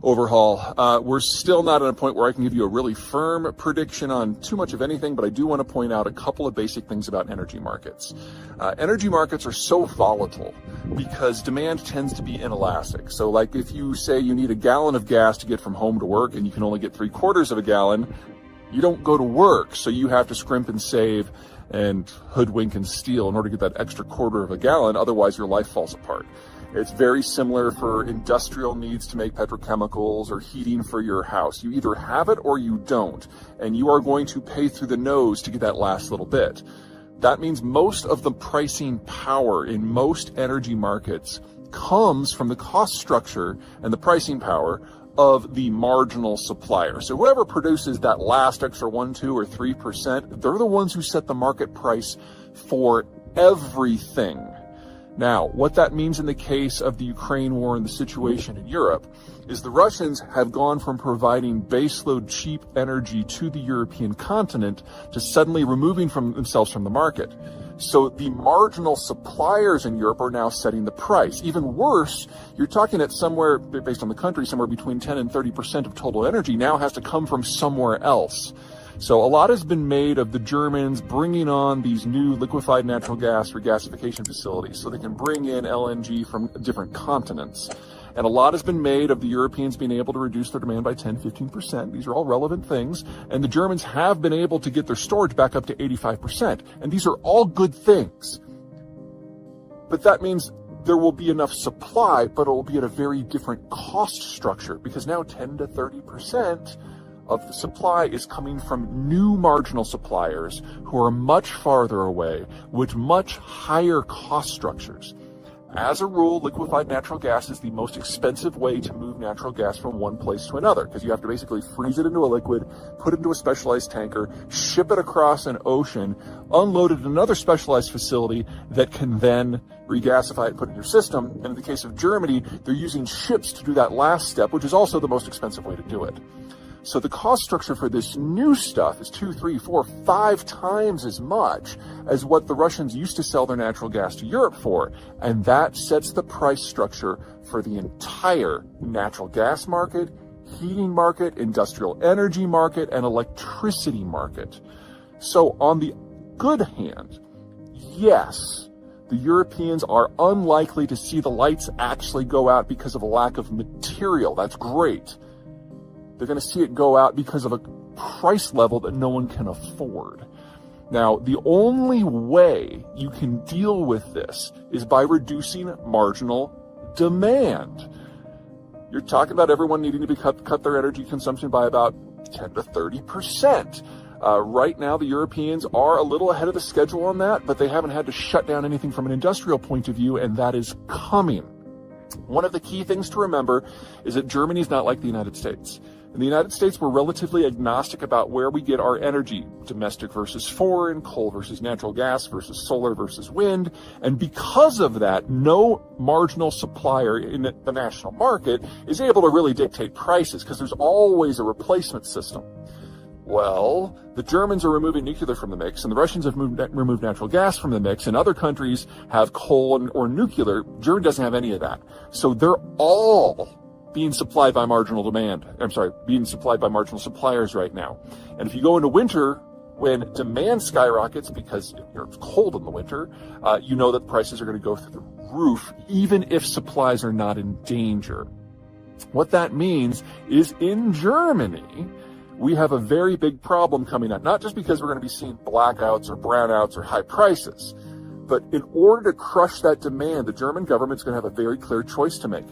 overhaul. We're still not at a point where I can give you a really firm prediction on too much of anything, but I do want to point out a couple of basic things about energy markets. Energy markets are so volatile because demand tends to be inelastic. So like if you say you need a gallon of gas to get from home to work and you can only get 3/4 of a gallon, you don't go to work, so you have to scrimp and save and hoodwink and steal in order to get that extra 1/4 of a gallon, otherwise your life falls apart. It's very similar for industrial needs to make petrochemicals or heating for your house. You either have it or you don't, and you are going to pay through the nose to get that last little bit. That means most of the pricing power in most energy markets comes from the cost structure and the pricing power of the marginal supplier. So whoever produces that last extra 1, 2, or 3%, they're the ones who set the market price for everything. Now, what that means in the case of the Ukraine war and the situation in Europe is the Russians have gone from providing baseload cheap energy to the European continent to suddenly removing themselves from the market. So the marginal suppliers in Europe are now setting the price. Even worse, you're talking at somewhere, based on the country, somewhere between 10 and 30% of total energy now has to come from somewhere else. So a lot has been made of the Germans bringing on these new liquefied natural gas regasification facilities so they can bring in LNG from different continents. And a lot has been made of the Europeans being able to reduce their demand by 10, 15%. These are all relevant things. And the Germans have been able to get their storage back up to 85%. And these are all good things. But that means there will be enough supply, but it will be at a very different cost structure, because now 10 to 30% of the supply is coming from new marginal suppliers who are much farther away with much higher cost structures. As a rule, liquefied natural gas is the most expensive way to move natural gas from one place to another, because you have to basically freeze it into a liquid, put it into a specialized tanker, ship it across an ocean, unload it in another specialized facility that can then regasify it and put it in your system. And in the case of Germany, they're using ships to do that last step, which is also the most expensive way to do it. So the cost structure for this new stuff is 2, 3, 4, 5 times as much as what the Russians used to sell their natural gas to Europe for. And that sets the price structure for the entire natural gas market, heating market, industrial energy market, and electricity market. So on the good hand, yes, the Europeans are unlikely to see the lights actually go out because of a lack of material. That's great. They're going to see it go out because of a price level that no one can afford. Now, the only way you can deal with this is by reducing marginal demand. You're talking about everyone needing to cut their energy consumption by about 10 to 30%. Right now, the Europeans are a little ahead of the schedule on that, but they haven't had to shut down anything from an industrial point of view, and that is coming. One of the key things to remember is that Germany is not like the United States. In the United States, we're relatively agnostic about where we get our energy, domestic versus foreign, coal versus natural gas versus solar versus wind. And because of that, no marginal supplier in the national market is able to really dictate prices because there's always a replacement system. Well, the Germans are removing nuclear from the mix, and the Russians have removed natural gas from the mix, and other countries have coal or nuclear. Germany doesn't have any of that. So they're all being supplied by marginal suppliers right now. And if you go into winter, when demand skyrockets because it's cold in the winter, you know that prices are going to go through the roof, even if supplies are not in danger. What that means is in Germany, we have a very big problem coming up, not just because we're going to be seeing blackouts or brownouts or high prices, but in order to crush that demand, the German government's going to have a very clear choice to make.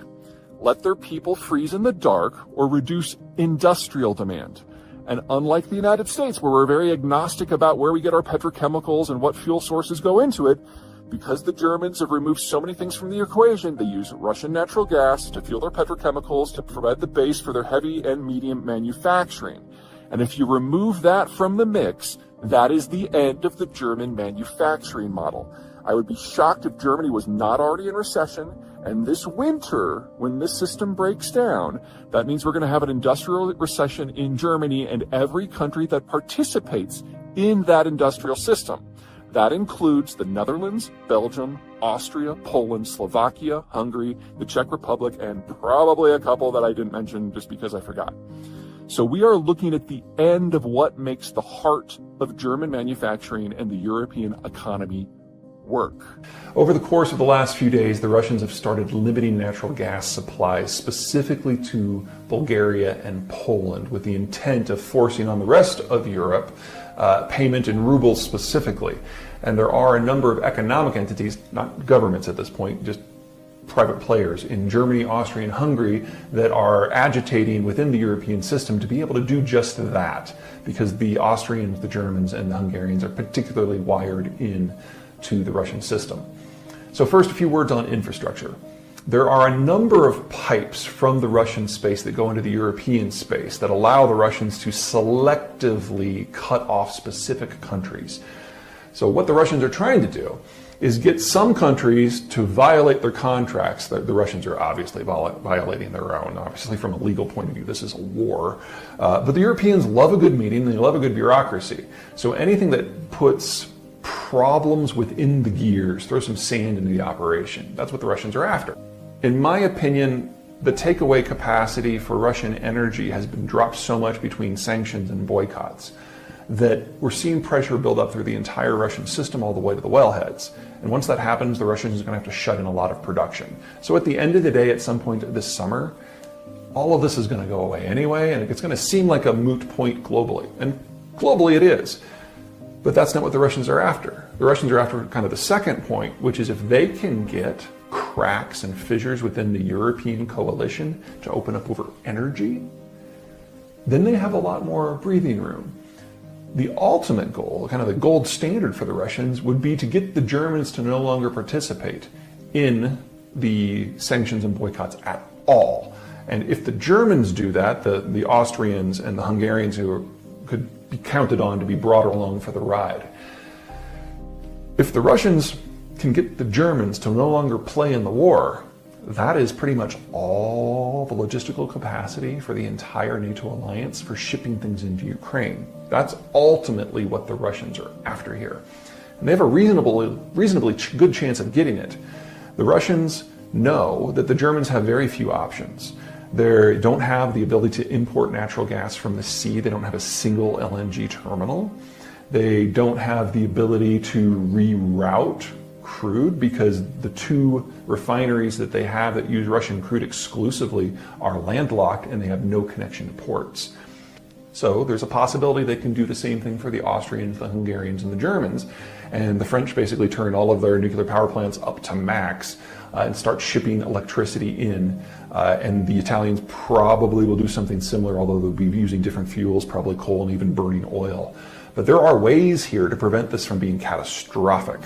Let their people freeze in the dark or reduce industrial demand. And unlike the United States, where we're very agnostic about where we get our petrochemicals and what fuel sources go into it, because the Germans have removed so many things from the equation, they use Russian natural gas to fuel their petrochemicals to provide the base for their heavy and medium manufacturing. And if you remove that from the mix, that is the end of the German manufacturing model. I would be shocked if Germany was not already in recession. And this winter, when this system breaks down, that means we're going to have an industrial recession in Germany and every country that participates in that industrial system. That includes the Netherlands, Belgium, Austria, Poland, Slovakia, Hungary, the Czech Republic, and probably a couple that I didn't mention just because I forgot. So we are looking at the end of what makes the heart of German manufacturing and the European economy work. Over the course of the last few days, the Russians have started limiting natural gas supplies specifically to Bulgaria and Poland with the intent of forcing on the rest of Europe payment in rubles specifically. And there are a number of economic entities, not governments at this point, just private players in Germany, Austria, and Hungary that are agitating within the European system to be able to do just that, because the Austrians, the Germans, and the Hungarians are particularly wired in to the Russian system. So first, a few words on infrastructure. There are a number of pipes from the Russian space that go into the European space that allow the Russians to selectively cut off specific countries. So what the Russians are trying to do is get some countries to violate their contracts. The Russians are obviously violating their own. Obviously, from a legal point of view, this is a war. But the Europeans love a good meeting, and they love a good bureaucracy. So anything that puts problems within the gears, throw some sand into the operation. That's what the Russians are after. In my opinion, the takeaway capacity for Russian energy has been dropped so much between sanctions and boycotts that we're seeing pressure build up through the entire Russian system all the way to the wellheads. And once that happens, the Russians are going to have to shut in a lot of production. So at the end of the day, at some point this summer, all of this is going to go away anyway, and it's going to seem like a moot point globally. And globally it is. But that's not what the Russians are after. The Russians are after kind of the second point, which is if they can get cracks and fissures within the European coalition to open up over energy, then they have a lot more breathing room. The ultimate goal, kind of the gold standard for the Russians, would be to get the Germans to no longer participate in the sanctions and boycotts at all. And if the Germans do that, the Austrians and the Hungarians who could be counted on to be brought along for the ride. If the Russians can get the Germans to no longer play in the war, that is pretty much all the logistical capacity for the entire NATO alliance for shipping things into Ukraine. That's ultimately what the Russians are after here. And they have a reasonably good chance of getting it. The Russians know that the Germans have very few options. They don't have the ability to import natural gas from the sea. They don't have a single LNG terminal. They don't have the ability to reroute crude because the two refineries that they have that use Russian crude exclusively are landlocked and they have no connection to ports. So there's a possibility they can do the same thing for the Austrians, the Hungarians, and the Germans. And the French basically turn all of their nuclear power plants up to max and start shipping electricity in. And the Italians probably will do something similar, although they'll be using different fuels, probably coal and even burning oil. But there are ways here to prevent this from being catastrophic.